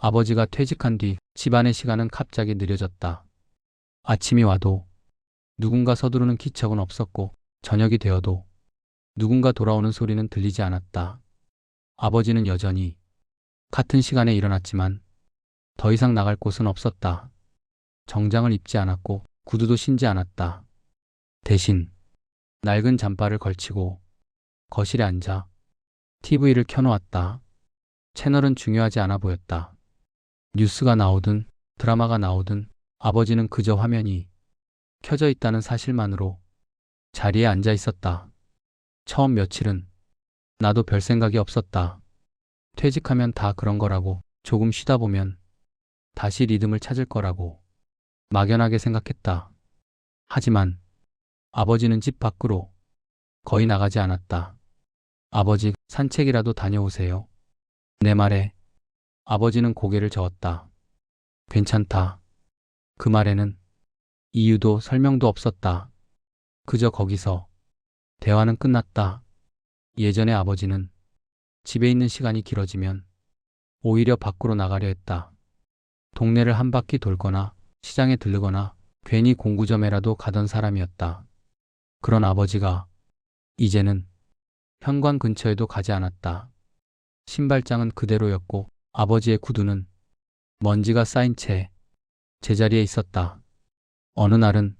아버지가 퇴직한 뒤 집안의 시간은 갑자기 느려졌다. 아침이 와도 누군가 서두르는 기척은 없었고 저녁이 되어도 누군가 돌아오는 소리는 들리지 않았다. 아버지는 여전히 같은 시간에 일어났지만 더 이상 나갈 곳은 없었다. 정장을 입지 않았고 구두도 신지 않았다. 대신 낡은 잠바를 걸치고 거실에 앉아 TV를 켜놓았다. 채널은 중요하지 않아 보였다. 뉴스가 나오든 드라마가 나오든 아버지는 그저 화면이 켜져 있다는 사실만으로 자리에 앉아 있었다. 처음 며칠은 나도 별 생각이 없었다. 퇴직하면 다 그런 거라고, 조금 쉬다 보면 다시 리듬을 찾을 거라고 막연하게 생각했다. 하지만 아버지는 집 밖으로 거의 나가지 않았다. 아버지, 산책이라도 다녀오세요. 내 말에 아버지는 고개를 저었다. 괜찮다. 그 말에는 이유도 설명도 없었다. 그저 거기서 대화는 끝났다. 예전에 아버지는 집에 있는 시간이 길어지면 오히려 밖으로 나가려 했다. 동네를 한 바퀴 돌거나 시장에 들르거나 괜히 공구점에라도 가던 사람이었다. 그런 아버지가 이제는 현관 근처에도 가지 않았다. 신발장은 그대로였고 아버지의 구두는 먼지가 쌓인 채 제자리에 있었다. 어느 날은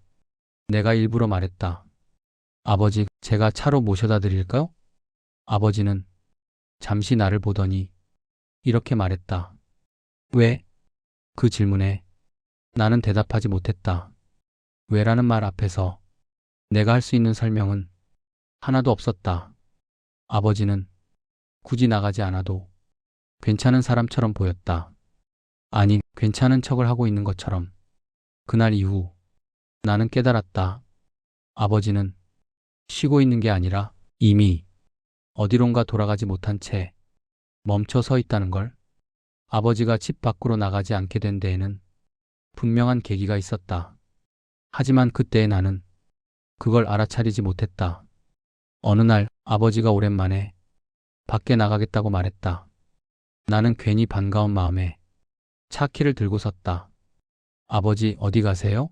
내가 일부러 말했다. 아버지, 제가 차로 모셔다 드릴까요? 아버지는 잠시 나를 보더니 이렇게 말했다. 왜? 그 질문에 나는 대답하지 못했다. 왜라는 말 앞에서 내가 할 수 있는 설명은 하나도 없었다. 아버지는 굳이 나가지 않아도 괜찮은 사람처럼 보였다. 아니, 괜찮은 척을 하고 있는 것처럼. 그날 이후 나는 깨달았다. 아버지는 쉬고 있는 게 아니라 이미 어디론가 돌아가지 못한 채 멈춰 서 있다는 걸. 아버지가 집 밖으로 나가지 않게 된 데에는 분명한 계기가 있었다. 하지만 그때의 나는 그걸 알아차리지 못했다. 어느 날 아버지가 오랜만에 밖에 나가겠다고 말했다. 나는 괜히 반가운 마음에 차 키를 들고 섰다. 아버지, 어디 가세요?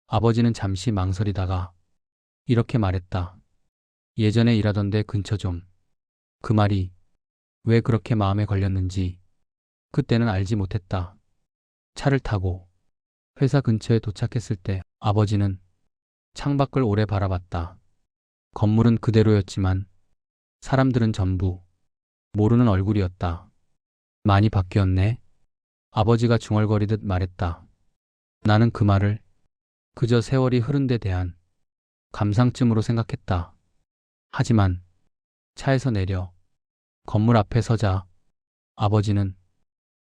아버지는 잠시 망설이다가 이렇게 말했다. 예전에 일하던 데 근처 좀. 그 말이 왜 그렇게 마음에 걸렸는지 그때는 알지 못했다. 차를 타고 회사 근처에 도착했을 때 아버지는 창밖을 오래 바라봤다. 건물은 그대로였지만 사람들은 전부 모르는 얼굴이었다. 많이 바뀌었네. 아버지가 중얼거리듯 말했다. 나는 그 말을 그저 세월이 흐른 데 대한 감상쯤으로 생각했다. 하지만 차에서 내려 건물 앞에 서자 아버지는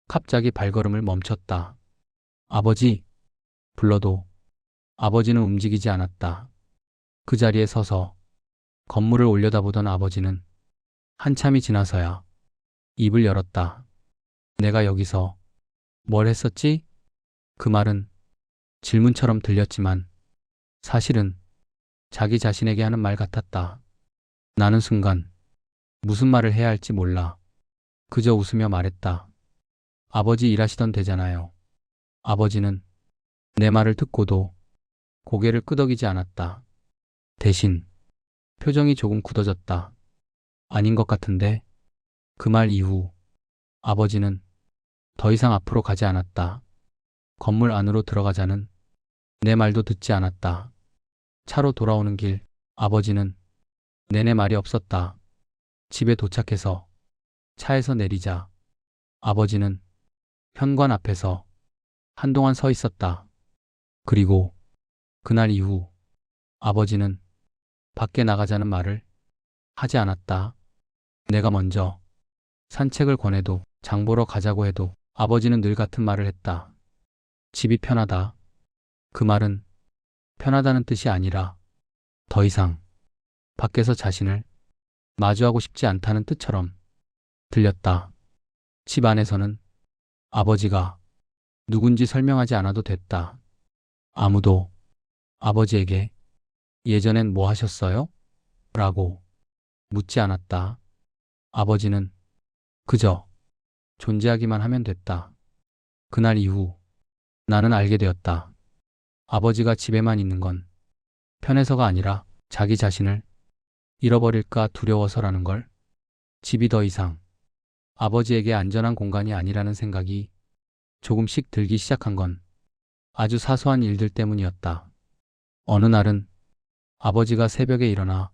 갑자기 발걸음을 멈췄다. 아버지, 불러도 아버지는 움직이지 않았다. 그 자리에 서서 건물을 올려다보던 아버지는 한참이 지나서야 입을 열었다. 내가 여기서 뭘 했었지? 그 말은 질문처럼 들렸지만 사실은 자기 자신에게 하는 말 같았다. 나는 순간 무슨 말을 해야 할지 몰라 그저 웃으며 말했다. 아버지 일하시던 데잖아요. 아버지는 내 말을 듣고도 고개를 끄덕이지 않았다. 대신 표정이 조금 굳어졌다. 아닌 것 같은데. 그 말 이후 아버지는 더 이상 앞으로 가지 않았다. 건물 안으로 들어가자는 내 말도 듣지 않았다. 차로 돌아오는 길 아버지는 내내 말이 없었다. 집에 도착해서 차에서 내리자 아버지는 현관 앞에서 한동안 서 있었다. 그리고 그날 이후 아버지는 밖에 나가자는 말을 하지 않았다. 내가 먼저 산책을 권해도 장 보러 가자고 해도 아버지는 늘 같은 말을 했다. 집이 편하다. 그 말은 편하다는 뜻이 아니라 더 이상 밖에서 자신을 마주하고 싶지 않다는 뜻처럼 들렸다. 집 안에서는 아버지가 누군지 설명하지 않아도 됐다. 아무도 아버지에게 예전엔 뭐 하셨어요? 라고 묻지 않았다. 아버지는 그저 존재하기만 하면 됐다. 그날 이후 나는 알게 되었다. 아버지가 집에만 있는 건 편해서가 아니라 자기 자신을 잃어버릴까 두려워서라는 걸. 집이 더 이상 아버지에게 안전한 공간이 아니라는 생각이 조금씩 들기 시작한 건 아주 사소한 일들 때문이었다. 어느 날은 아버지가 새벽에 일어나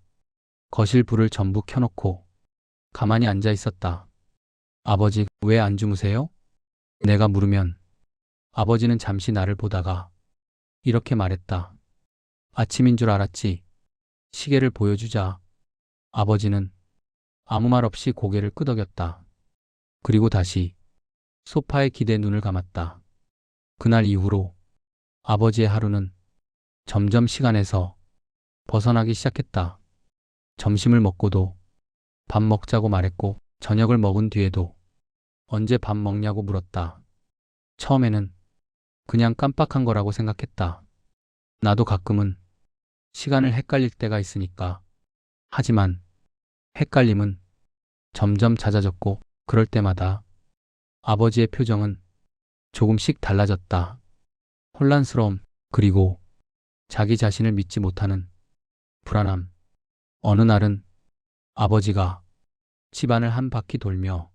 거실 불을 전부 켜놓고 가만히 앉아 있었다. 아버지, 왜 안 주무세요? 내가 물으면 아버지는 잠시 나를 보다가 이렇게 말했다. 아침인 줄 알았지. 시계를 보여주자. 아버지는 아무 말 없이 고개를 끄덕였다. 그리고 다시 소파에 기대 눈을 감았다. 그날 이후로 아버지의 하루는 점점 시간에서 벗어나기 시작했다. 점심을 먹고도 밥 먹자고 말했고, 저녁을 먹은 뒤에도 언제 밥 먹냐고 물었다. 처음에는 그냥 깜빡한 거라고 생각했다. 나도 가끔은 시간을 헷갈릴 때가 있으니까. 하지만 헷갈림은 점점 잦아졌고, 그럴 때마다 아버지의 표정은 조금씩 달라졌다. 혼란스러움, 그리고 자기 자신을 믿지 못하는 불안함. 어느 날은 아버지가 집안을 한 바퀴 돌며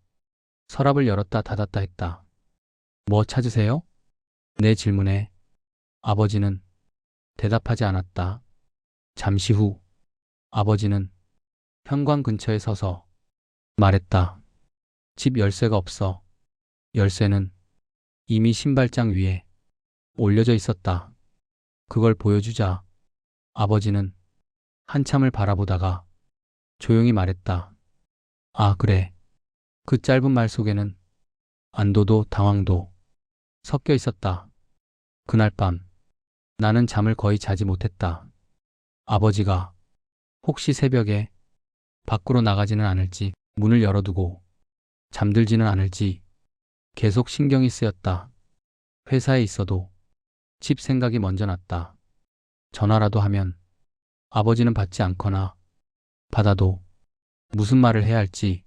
서랍을 열었다 닫았다 했다. 뭐 찾으세요? 내 질문에 아버지는 대답하지 않았다. 잠시 후 아버지는 현관 근처에 서서 말했다. 집 열쇠가 없어. 열쇠는 이미 신발장 위에 올려져 있었다. 그걸 보여주자. 아버지는 한참을 바라보다가 조용히 말했다. 아, 그래. 그 짧은 말 속에는 안도도 당황도 섞여 있었다. 그날 밤 나는 잠을 거의 자지 못했다. 아버지가 혹시 새벽에 밖으로 나가지는 않을지, 문을 열어두고 잠들지는 않을지 계속 신경이 쓰였다. 회사에 있어도 집 생각이 먼저 났다. 전화라도 하면 아버지는 받지 않거나 받아도 무슨 말을 해야 할지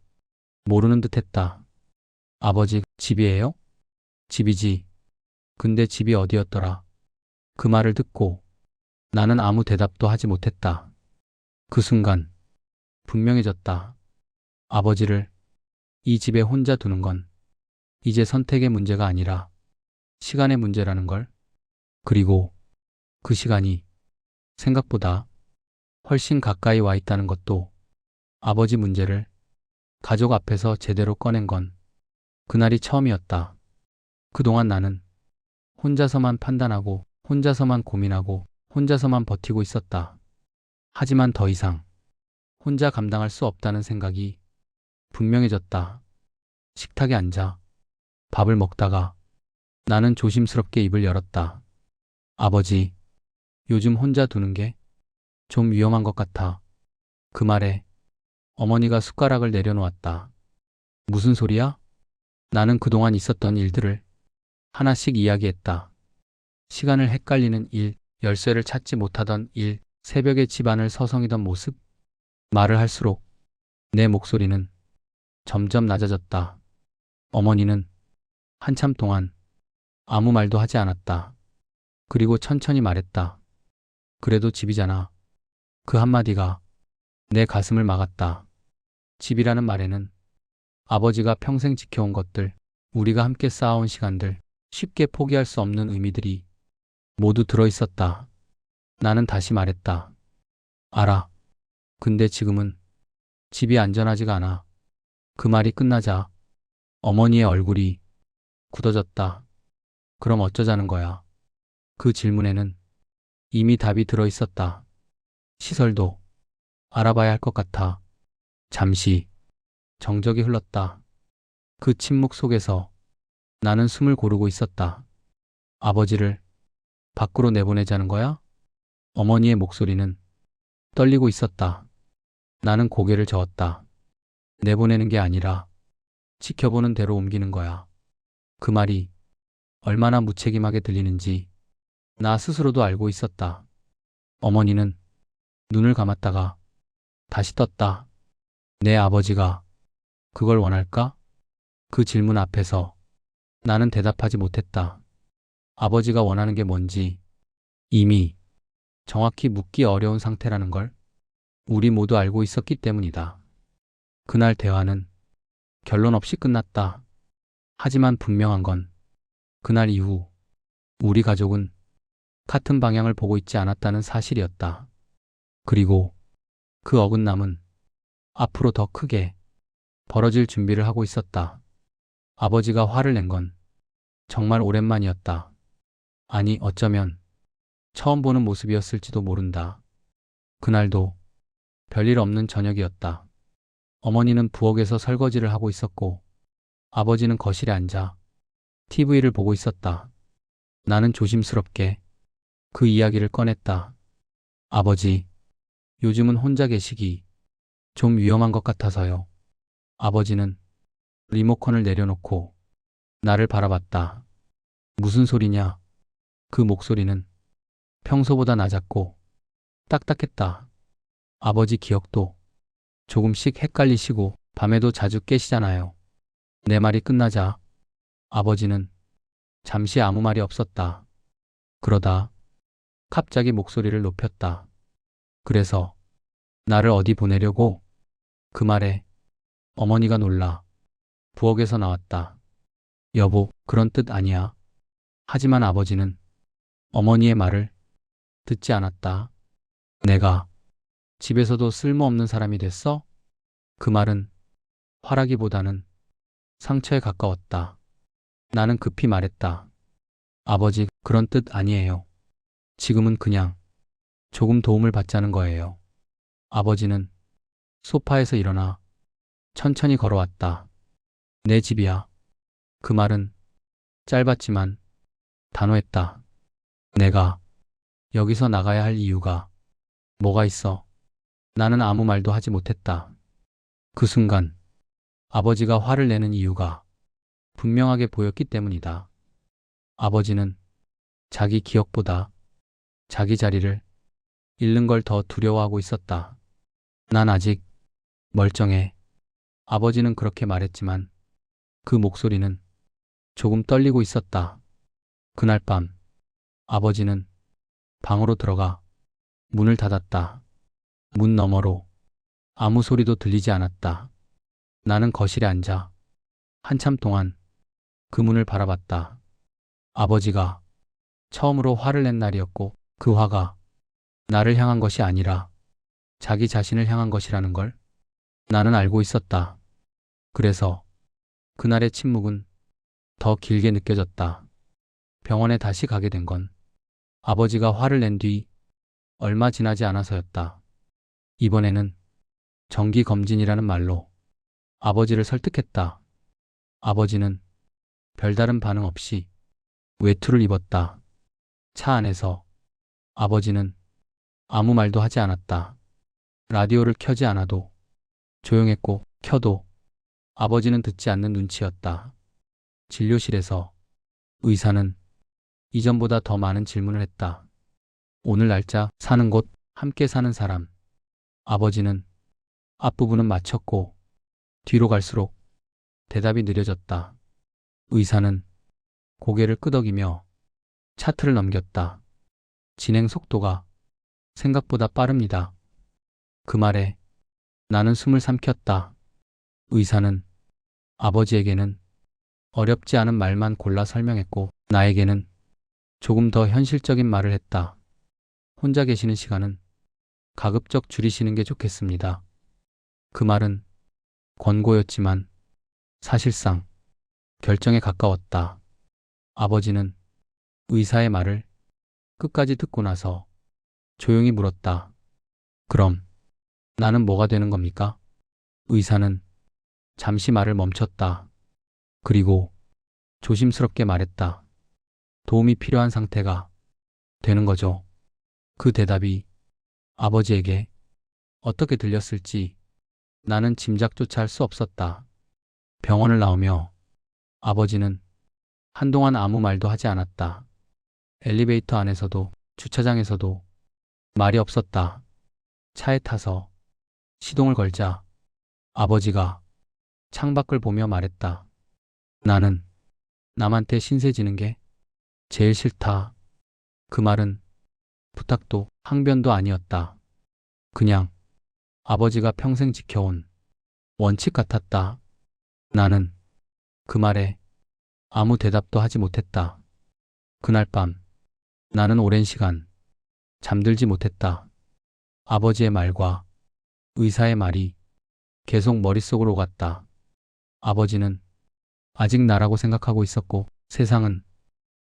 모르는 듯 했다. 아버지, 집이에요? 집이지. 근데 집이 어디였더라? 그 말을 듣고 나는 아무 대답도 하지 못했다. 그 순간 분명해졌다. 아버지를 이 집에 혼자 두는 건 이제 선택의 문제가 아니라 시간의 문제라는 걸. 그리고 그 시간이 생각보다 훨씬 가까이 와 있다는 것도. 아버지 문제를 가족 앞에서 제대로 꺼낸 건 그날이 처음이었다. 그동안 나는 혼자서만 판단하고, 혼자서만 고민하고, 혼자서만 버티고 있었다. 하지만 더 이상 혼자 감당할 수 없다는 생각이 분명해졌다. 식탁에 앉아 밥을 먹다가 나는 조심스럽게 입을 열었다. 아버지, 요즘 혼자 두는 게 좀 위험한 것 같아. 그 말에 어머니가 숟가락을 내려놓았다. 무슨 소리야? 나는 그동안 있었던 일들을 하나씩 이야기했다. 시간을 헷갈리는 일, 열쇠를 찾지 못하던 일, 새벽에 집안을 서성이던 모습. 말을 할수록 내 목소리는 점점 낮아졌다. 어머니는 한참 동안 아무 말도 하지 않았다. 그리고 천천히 말했다. 그래도 집이잖아. 그 한마디가 내 가슴을 막았다. 집이라는 말에는 아버지가 평생 지켜온 것들, 우리가 함께 쌓아온 시간들, 쉽게 포기할 수 없는 의미들이 모두 들어있었다. 나는 다시 말했다. 알아. 근데 지금은 집이 안전하지가 않아. 그 말이 끝나자 어머니의 얼굴이 굳어졌다. 그럼 어쩌자는 거야? 그 질문에는 이미 답이 들어있었다. 시설도 알아봐야 할 것 같아. 잠시 정적이 흘렀다. 그 침묵 속에서 나는 숨을 고르고 있었다. 아버지를 밖으로 내보내자는 거야? 어머니의 목소리는 떨리고 있었다. 나는 고개를 저었다. 내보내는 게 아니라 지켜보는 대로 옮기는 거야. 그 말이 얼마나 무책임하게 들리는지 나 스스로도 알고 있었다. 어머니는 눈을 감았다가 다시 떴다. 내 아버지가 그걸 원할까? 그 질문 앞에서 나는 대답하지 못했다. 아버지가 원하는 게 뭔지 이미 정확히 묻기 어려운 상태라는 걸 우리 모두 알고 있었기 때문이다. 그날 대화는 결론 없이 끝났다. 하지만 분명한 건 그날 이후 우리 가족은 같은 방향을 보고 있지 않았다는 사실이었다. 그리고 그 어긋남은 앞으로 더 크게 벌어질 준비를 하고 있었다. 아버지가 화를 낸 건 정말 오랜만이었다. 아니, 어쩌면 처음 보는 모습이었을지도 모른다. 그날도 별일 없는 저녁이었다. 어머니는 부엌에서 설거지를 하고 있었고 아버지는 거실에 앉아 TV를 보고 있었다. 나는 조심스럽게 그 이야기를 꺼냈다. 아버지, 요즘은 혼자 계시기 좀 위험한 것 같아서요. 아버지는 리모컨을 내려놓고 나를 바라봤다. 무슨 소리냐? 그 목소리는 평소보다 낮았고 딱딱했다. 아버지 기억도 조금씩 헷갈리시고 밤에도 자주 깨시잖아요. 내 말이 끝나자 아버지는 잠시 아무 말이 없었다. 그러다 갑자기 목소리를 높였다. 그래서 나를 어디 보내려고? 그 말에 어머니가 놀라 부엌에서 나왔다. 여보, 그런 뜻 아니야. 하지만 아버지는 어머니의 말을 듣지 않았다. 내가 집에서도 쓸모없는 사람이 됐어? 그 말은 화라기보다는 상처에 가까웠다. 나는 급히 말했다. 아버지, 그런 뜻 아니에요. 지금은 그냥 조금 도움을 받자는 거예요. 아버지는 소파에서 일어나 천천히 걸어왔다. 내 집이야. 그 말은 짧았지만 단호했다. 내가 여기서 나가야 할 이유가 뭐가 있어? 나는 아무 말도 하지 못했다. 그 순간 아버지가 화를 내는 이유가 분명하게 보였기 때문이다. 아버지는 자기 기억보다 자기 자리를 잃는 걸 더 두려워하고 있었다. 난 아직 멀쩡해. 아버지는 그렇게 말했지만 그 목소리는 조금 떨리고 있었다. 그날 밤 아버지는 방으로 들어가 문을 닫았다. 문 너머로 아무 소리도 들리지 않았다. 나는 거실에 앉아 한참 동안 그 문을 바라봤다. 아버지가 처음으로 화를 낸 날이었고 그 화가 나를 향한 것이 아니라 자기 자신을 향한 것이라는 걸 나는 알고 있었다. 그래서 그날의 침묵은 더 길게 느껴졌다. 병원에 다시 가게 된 건 아버지가 화를 낸 뒤 얼마 지나지 않아서였다. 이번에는 정기 검진이라는 말로 아버지를 설득했다. 아버지는 별다른 반응 없이 외투를 입었다. 차 안에서 아버지는 아무 말도 하지 않았다. 라디오를 켜지 않아도 조용했고 켜도 아버지는 듣지 않는 눈치였다. 진료실에서 의사는 이전보다 더 많은 질문을 했다. 오늘 날짜, 사는 곳, 함께 사는 사람. 아버지는 앞부분은 마쳤고 뒤로 갈수록 대답이 느려졌다. 의사는 고개를 끄덕이며 차트를 넘겼다. 진행 속도가 생각보다 빠릅니다. 그 말에 나는 숨을 삼켰다. 의사는 아버지에게는 어렵지 않은 말만 골라 설명했고 나에게는 조금 더 현실적인 말을 했다. 혼자 계시는 시간은 가급적 줄이시는 게 좋겠습니다. 그 말은 권고였지만 사실상 결정에 가까웠다. 아버지는 의사의 말을 끝까지 듣고 나서 조용히 물었다. 그럼 나는 뭐가 되는 겁니까? 의사는 잠시 말을 멈췄다. 그리고 조심스럽게 말했다. 도움이 필요한 상태가 되는 거죠. 그 대답이 아버지에게 어떻게 들렸을지 나는 짐작조차 할 수 없었다. 병원을 나오며 아버지는 한동안 아무 말도 하지 않았다. 엘리베이터 안에서도 주차장에서도 말이 없었다. 차에 타서 시동을 걸자 아버지가 창밖을 보며 말했다. 나는 남한테 신세 지는 게 제일 싫다. 그 말은 부탁도 항변도 아니었다. 그냥 아버지가 평생 지켜온 원칙 같았다. 나는 그 말에 아무 대답도 하지 못했다. 그날 밤 나는 오랜 시간 잠들지 못했다. 아버지의 말과 의사의 말이 계속 머릿속으로 오갔다. 아버지는 아직 나라고 생각하고 있었고 세상은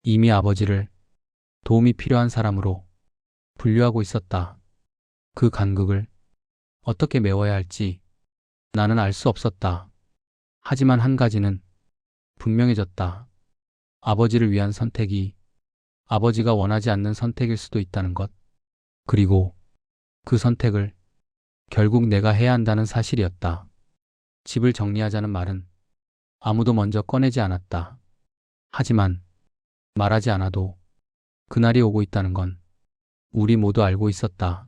이미 아버지를 도움이 필요한 사람으로 분류하고 있었다. 그 간극을 어떻게 메워야 할지 나는 알 수 없었다. 하지만 한 가지는 분명해졌다. 아버지를 위한 선택이 아버지가 원하지 않는 선택일 수도 있다는 것. 그리고 그 선택을 결국 내가 해야 한다는 사실이었다. 집을 정리하자는 말은 아무도 먼저 꺼내지 않았다. 하지만 말하지 않아도 그날이 오고 있다는 건 우리 모두 알고 있었다.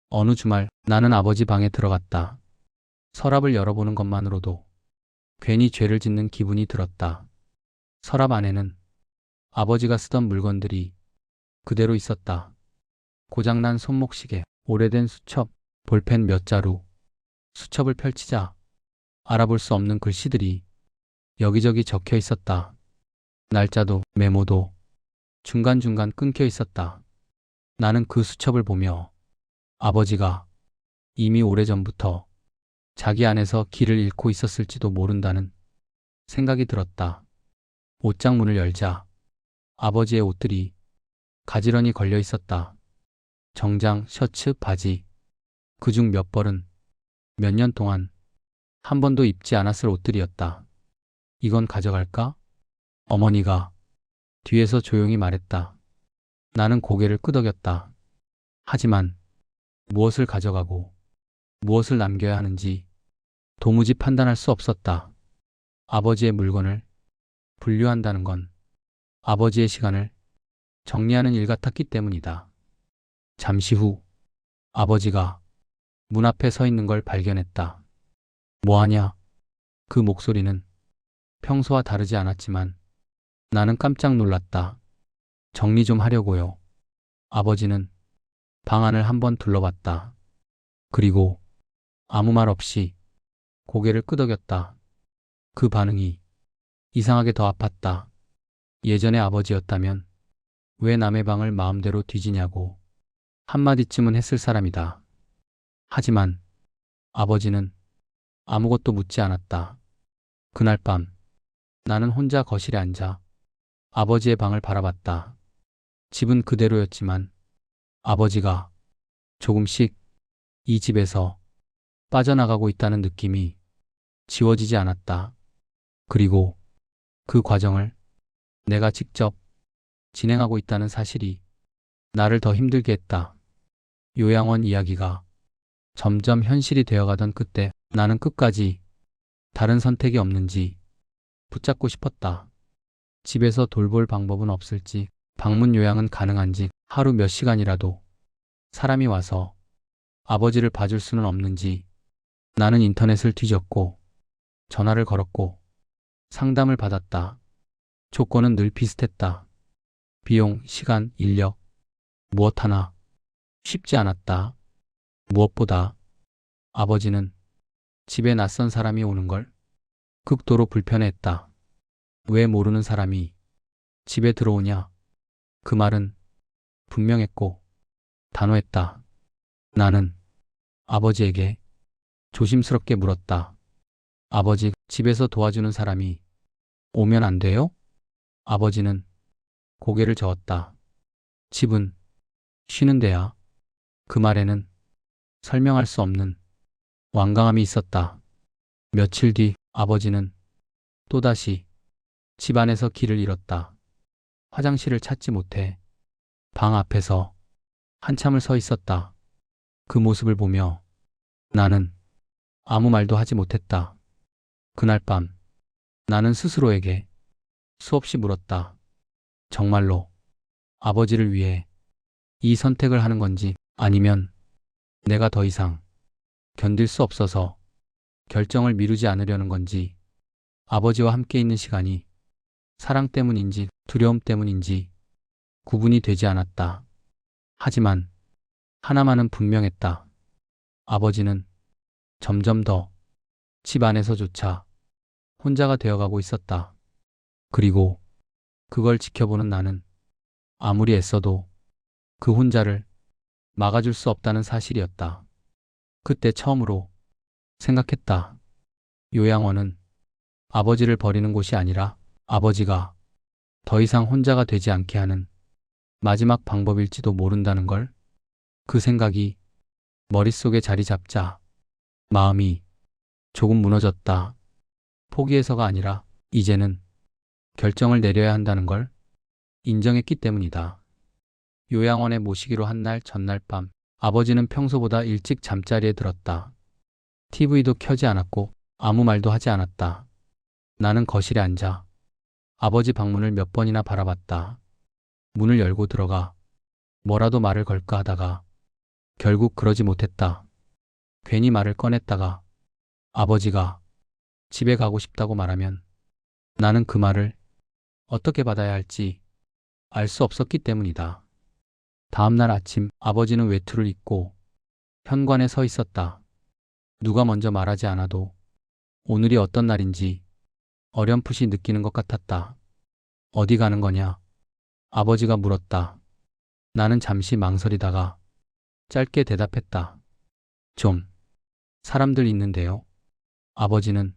어느 주말 나는 아버지 방에 들어갔다. 서랍을 열어보는 것만으로도 괜히 죄를 짓는 기분이 들었다. 서랍 안에는 아버지가 쓰던 물건들이 그대로 있었다. 고장난 손목시계, 오래된 수첩, 볼펜 몇 자루. 수첩을 펼치자 알아볼 수 없는 글씨들이 여기저기 적혀 있었다. 날짜도 메모도 중간중간 끊겨 있었다. 나는 그 수첩을 보며 아버지가 이미 오래전부터 자기 안에서 길을 잃고 있었을지도 모른다는 생각이 들었다. 옷장 문을 열자 아버지의 옷들이 가지런히 걸려 있었다. 정장, 셔츠, 바지. 그중 몇 벌은 몇 년 동안 한 번도 입지 않았을 옷들이었다. 이건 가져갈까? 어머니가 뒤에서 조용히 말했다. 나는 고개를 끄덕였다. 하지만 무엇을 가져가고 무엇을 남겨야 하는지 도무지 판단할 수 없었다. 아버지의 물건을 분류한다는 건 아버지의 시간을 정리하는 일 같았기 때문이다. 잠시 후 아버지가 문 앞에 서 있는 걸 발견했다. 뭐하냐? 그 목소리는 평소와 다르지 않았지만 나는 깜짝 놀랐다. 정리 좀 하려고요. 아버지는 방 안을 한번 둘러봤다. 그리고 아무 말 없이 고개를 끄덕였다. 그 반응이 이상하게 더 아팠다. 예전의 아버지였다면 왜 남의 방을 마음대로 뒤지냐고 한마디쯤은 했을 사람이다. 하지만 아버지는 아무것도 묻지 않았다. 그날 밤 나는 혼자 거실에 앉아 아버지의 방을 바라봤다. 집은 그대로였지만 아버지가 조금씩 이 집에서 빠져나가고 있다는 느낌이 지워지지 않았다. 그리고 그 과정을 내가 직접 진행하고 있다는 사실이 나를 더 힘들게 했다. 요양원 이야기가 점점 현실이 되어가던 그때 나는 끝까지 다른 선택이 없는지 붙잡고 싶었다. 집에서 돌볼 방법은 없을지, 방문 요양은 가능한지, 하루 몇 시간이라도 사람이 와서 아버지를 봐줄 수는 없는지. 나는 인터넷을 뒤졌고 전화를 걸었고 상담을 받았다. 조건은 늘 비슷했다. 비용, 시간, 인력, 무엇 하나 쉽지 않았다. 무엇보다 아버지는 집에 낯선 사람이 오는 걸 극도로 불편해했다. 왜 모르는 사람이 집에 들어오냐? 그 말은 분명했고 단호했다. 나는 아버지에게 조심스럽게 물었다. 아버지, 집에서 도와주는 사람이 오면 안 돼요? 아버지는 고개를 저었다. 집은 쉬는 데야. 그 말에는 설명할 수 없는 완강함이 있었다. 며칠 뒤 아버지는 또다시 집 안에서 길을 잃었다. 화장실을 찾지 못해 방 앞에서 한참을 서 있었다. 그 모습을 보며 나는 아무 말도 하지 못했다. 그날 밤 나는 스스로에게 수없이 물었다. 정말로 아버지를 위해 이 선택을 하는 건지, 아니면 내가 더 이상 견딜 수 없어서 결정을 미루지 않으려는 건지. 아버지와 함께 있는 시간이 사랑 때문인지 두려움 때문인지 구분이 되지 않았다. 하지만 하나만은 분명했다. 아버지는 점점 더 집 안에서조차 혼자가 되어가고 있었다. 그리고 그걸 지켜보는 나는 아무리 애써도 그 혼자를 막아줄 수 없다는 사실이었다. 그때 처음으로 생각했다. 요양원은 아버지를 버리는 곳이 아니라 아버지가 더 이상 혼자가 되지 않게 하는 마지막 방법일지도 모른다는 걸. 그 생각이 머릿속에 자리 잡자 마음이 조금 무너졌다. 포기해서가 아니라 이제는 결정을 내려야 한다는 걸 인정했기 때문이다. 요양원에 모시기로 한 날 전날 밤 아버지는 평소보다 일찍 잠자리에 들었다. TV도 켜지 않았고 아무 말도 하지 않았다. 나는 거실에 앉아 아버지 방문을 몇 번이나 바라봤다. 문을 열고 들어가 뭐라도 말을 걸까 하다가 결국 그러지 못했다. 괜히 말을 꺼냈다가 아버지가 집에 가고 싶다고 말하면 나는 그 말을 어떻게 받아야 할지 알 수 없었기 때문이다. 다음 날 아침 아버지는 외투를 입고 현관에 서 있었다. 누가 먼저 말하지 않아도 오늘이 어떤 날인지 어렴풋이 느끼는 것 같았다. 어디 가는 거냐? 아버지가 물었다. 나는 잠시 망설이다가 짧게 대답했다. 좀 사람들 있는데요. 아버지는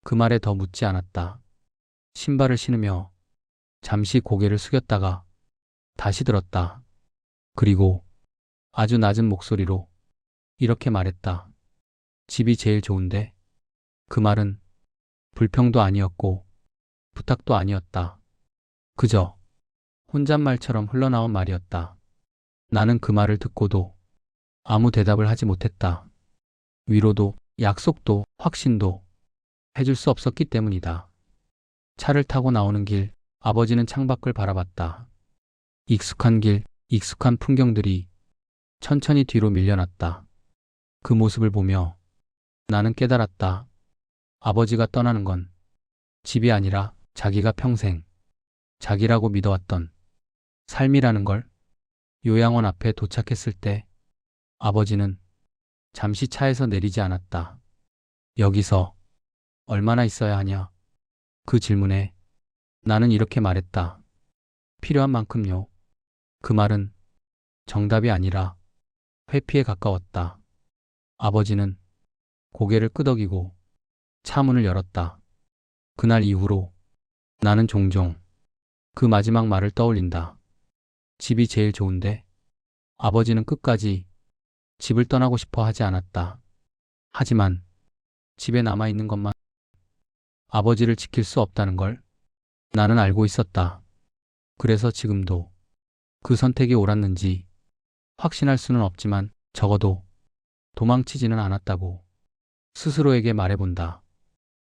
그 말에 더 묻지 않았다. 신발을 신으며 잠시 고개를 숙였다가 다시 들었다. 그리고 아주 낮은 목소리로 이렇게 말했다. 집이 제일 좋은데. 그 말은 불평도 아니었고 부탁도 아니었다. 그저 혼잣말처럼 흘러나온 말이었다. 나는 그 말을 듣고도 아무 대답을 하지 못했다. 위로도 약속도 확신도 해줄 수 없었기 때문이다. 차를 타고 나오는 길 아버지는 창밖을 바라봤다. 익숙한 길, 익숙한 풍경들이 천천히 뒤로 밀려났다. 그 모습을 보며 나는 깨달았다. 아버지가 떠나는 건 집이 아니라 자기가 평생 자기라고 믿어왔던 삶이라는 걸. 요양원 앞에 도착했을 때 아버지는 잠시 차에서 내리지 않았다. 여기서 얼마나 있어야 하냐? 그 질문에 나는 이렇게 말했다. 필요한 만큼요. 그 말은 정답이 아니라 회피에 가까웠다. 아버지는 고개를 끄덕이고 차 문을 열었다. 그날 이후로 나는 종종 그 마지막 말을 떠올린다. 집이 제일 좋은데. 아버지는 끝까지 집을 떠나고 싶어 하지 않았다. 하지만 집에 남아있는 것만 아버지를 지킬 수 없다는 걸 나는 알고 있었다. 그래서 지금도 그 선택이 옳았는지 확신할 수는 없지만 적어도 도망치지는 않았다고 스스로에게 말해본다.